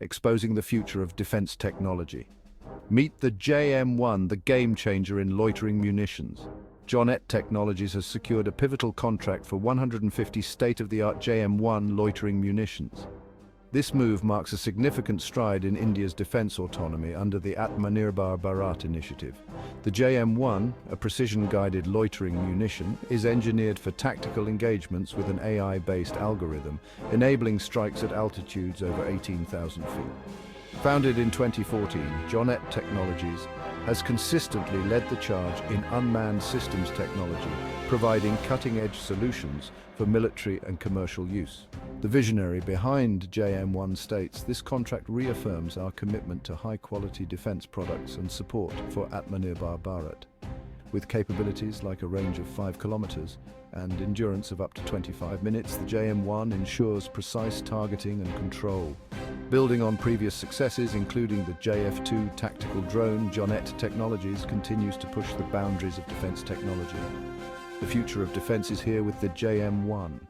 exposing the future of defense technology. Meet the JM-1, the game changer in loitering munitions. JM Technologies has secured a pivotal contract for 150 state-of-the-art JM-1 loitering munitions. This move marks a significant stride in India's defense autonomy under the Atmanirbhar Bharat initiative. The JM-1, a precision-guided loitering munition, is engineered for tactical engagements with an AI-based algorithm, enabling strikes at altitudes over 18,000 feet. Founded in 2014, JM Technologies has consistently led the charge in unmanned systems technology, providing cutting-edge solutions for military and commercial use. The visionary behind JM-1 states, "This contract reaffirms our commitment to high-quality defense products and support for Atmanirbhar Bharat." With capabilities like a range of 5 kilometers and endurance of up to 25 minutes, the JM-1 ensures precise targeting and control. Building on previous successes, including the JF-2 tactical drone, JM Technologies continues to push the boundaries of defense technology. The future of defense is here with the JM-1.